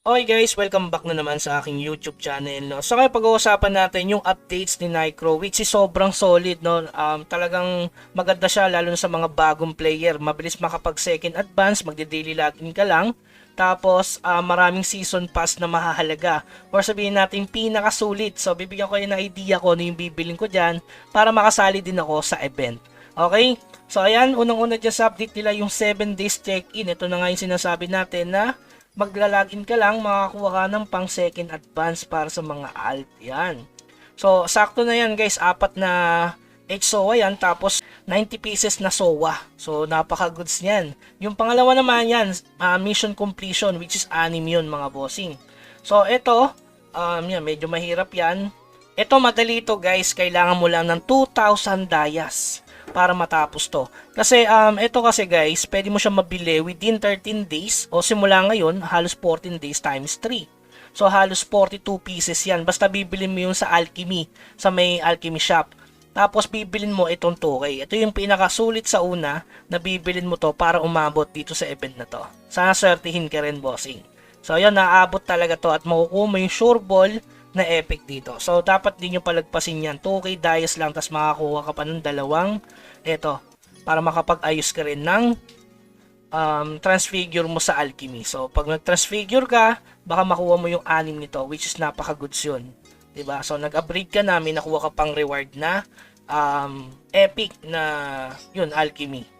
Okay guys, welcome back na naman sa aking YouTube channel. No? So ngayon pag-uusapan natin yung updates ni Nycro, which is sobrang solid. No? Talagang maganda siya lalo na sa mga bagong player. Mabilis makapag second advance, magde-daily login ka lang. Tapos maraming season pass na mahahalaga. Or sabihin natin pinakasulit. So bibigyan ko yung idea ko ano yung bibiling ko dyan para makasali din ako sa event. Okay? So ayan, unang-una dyan sa update nila yung 7 days check-in. Ito na nga yung sinasabi natin na maglalagin ka lang, makakuha ka ng pang second advance para sa mga alt. Yan. So, sakto na yan guys. 4 na HSOA yan. Tapos, 90 pieces na SOA. So, napaka-goods niyan. Yung pangalawa naman yan, mission completion, which is 6 yun mga bossing. So, ito, yan, medyo mahirap yan. Ito, madali ito guys. Kailangan mo lang ng 2,000 dayas para matapos to. Kasi ito kasi guys, pwede mo siya mabili within 13 days o simula ngayon, halos 14 days times 3. So halos 42 pieces yan. Basta bibili mo yung sa Alchemy, sa may Alchemy shop. Tapos bibilin mo itong 2K. Ito yung pinakasulit sa una na bibilin mo to para umabot dito sa event na to. Sana swertihin ka rin bossing. So yun, naabot talaga to at makukuha mo yung sure ball na epic dito. So, dapat din yung palagpasin yan. 2K dayas lang, tas makakuha ka pa ng dalawang eto, para makapag-ayos ka rin ng transfigure mo sa Alchemy. So, pag nag-transfigure ka, baka makuha mo yung 6 nito, which is napaka-goods yun. Diba? So, nag-upgrade ka na, may nakuha ka pang reward na epic na yun, Alchemy.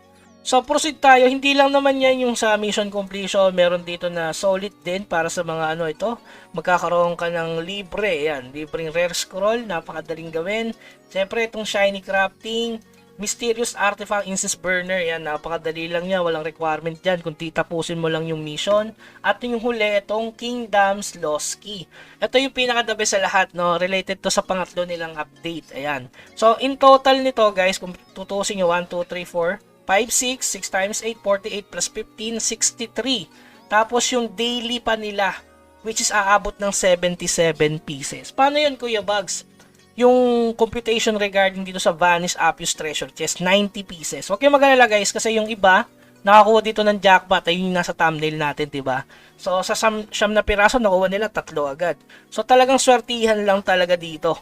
So, proceed tayo. Hindi lang naman yan yung sa mission completion. Meron dito na solid din para sa mga ano ito. Magkakaroon ka ng libre. Yan, libreng rare scroll. Napakadaling gawin. Siyempre, itong shiny crafting. Mysterious artifact incense burner. Yan, napakadali lang yan. Walang requirement dyan. Kung titapusin mo lang yung mission. At yung huli, itong Kingdom's Lost Key. Ito yung pinaka-the best sa lahat. No? Related to sa pangatlo nilang update. Ayan. So, in total nito, guys, kung tutusin nyo, 1, 2, 3, 4, 5, 6, 6 times 8, 48 plus 15, 63. Tapos yung daily pa nila, which is aabot ng 77 pieces. Paano yun, Kuya Bugs? Yung computation regarding dito sa Vanish Appius Treasure Chest, 90 pieces. Huwag kayong mag-alala guys, kasi yung iba, nakakuha dito ng jackpot, ay yung nasa thumbnail natin, diba? So, sa siyam na piraso, nakuha nila 3 agad. So, talagang swertihan lang talaga dito.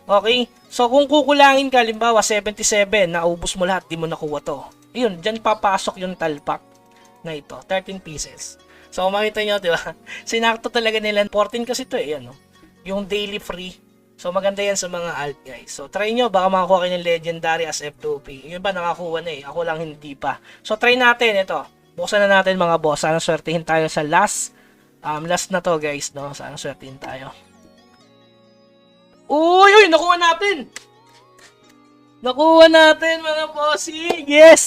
Okay? So, kung kukulangin ka, limbawa 77, naubos mo lahat, di mo nakuha to. Yun, dyan papasok yung talpak na ito, 13 pieces. So, makita nyo, di ba? Sinakto talaga nila. 14 kasi ito eh, ano? Yung daily free. So, maganda yan sa mga alt, guys. So, try nyo, baka makakuha kayo ng legendary as F2P. Yung iba nakakuha na eh, ako lang hindi pa. So, try natin ito. Buksan na natin mga boss. Sana swertihin tayo sa last na to, guys, no? Sana swertihin tayo. Uy, nakuha natin! Nakuha natin mga bossing. Yes!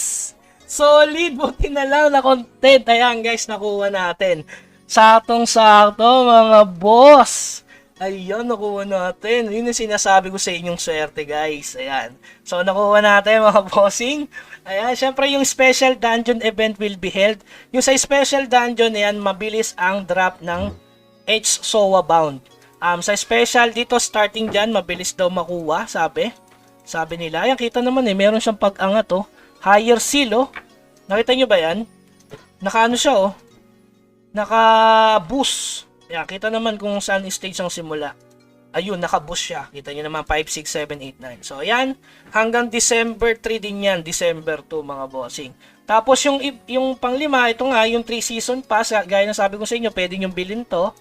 Solid. Buti na lang na content. Ayan guys, nakuha natin. Saktong-sakto mga boss. Ayan, nakuha natin. Yun yung sinasabi ko sa inyong swerte guys. Ayan. So, nakuha natin mga bossing. Ayan, syempre yung special dungeon event will be held. Yung sa special dungeon, ayan, mabilis ang drop ng HSOA bound. Sa special dito, starting dyan, mabilis daw makuha, sabi nila. Ayan, kita naman eh, meron siyang pag-angat oh. Higher seal oh. Nakita nyo ba yan? Naka ano siya oh. Naka-boost. Ayan, kita naman kung saan stage ang simula. Ayun, naka-boost siya. Kita nyo naman 5, 6, 7, 8, 9. So ayan, hanggang December 3 din yan. December 2 mga bossing. Tapos yung panglima, ito nga, yung 3 season pass. Gaya na sabi ko sa inyo, pwede nyo bilhin to.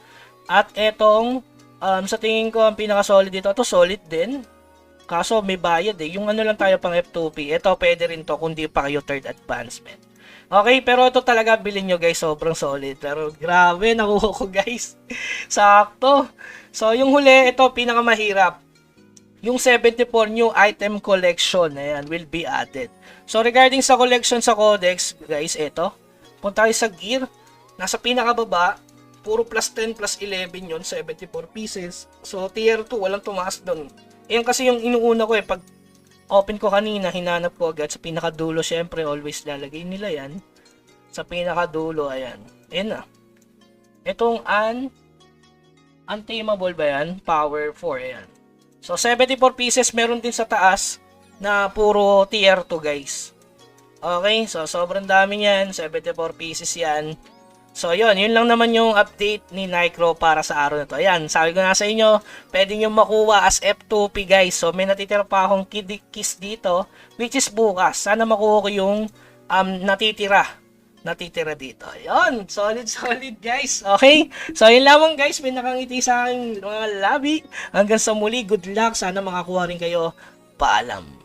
At etong, sa tingin ko, ang pinaka-solid dito. Ito solid din. Kaso may bayad eh. Yung ano lang tayo pang F2P. Ito pwede rin to kung di pa kayo third advancement. Okay, pero ito talaga bilhin nyo guys. Sobrang solid. Pero grabe, nakuha ko guys. Sakto. So yung huli, ito pinakamahirap. Yung 74 new item collection. Ayan, will be added. So regarding sa collection sa codex, guys, ito. Punta tayo sa gear. Nasa pinakababa. Puro plus 10 plus 11 yun. 74 pieces. So tier 2, walang tumaas doon. Yan kasi yung inuuna ko eh, pag open ko kanina, hinanap ko agad sa pinakadulo, syempre always lalagay nila yan. Sa pinakadulo, ayan. Ayan na. Itong untamable ba yan? Power 4, ayan. So 74 pieces, meron din sa taas na puro tier 2 guys. Okay, so sobrang dami yan, 74 pieces yan. So, yun lang naman yung update ni Nicro para sa araw na to. Ayan, sabi ko na sa inyo, pwede nyo makuha as F2P guys. So, may natitira pa akong kiss dito, which is bukas. Sana makuha ko yung natitira dito. Ayun, solid guys. Okay? So, yun lamang guys, may nakangiti sa aking mga labi. Hanggang sa muli, good luck. Sana makakuha rin kayo. Paalam.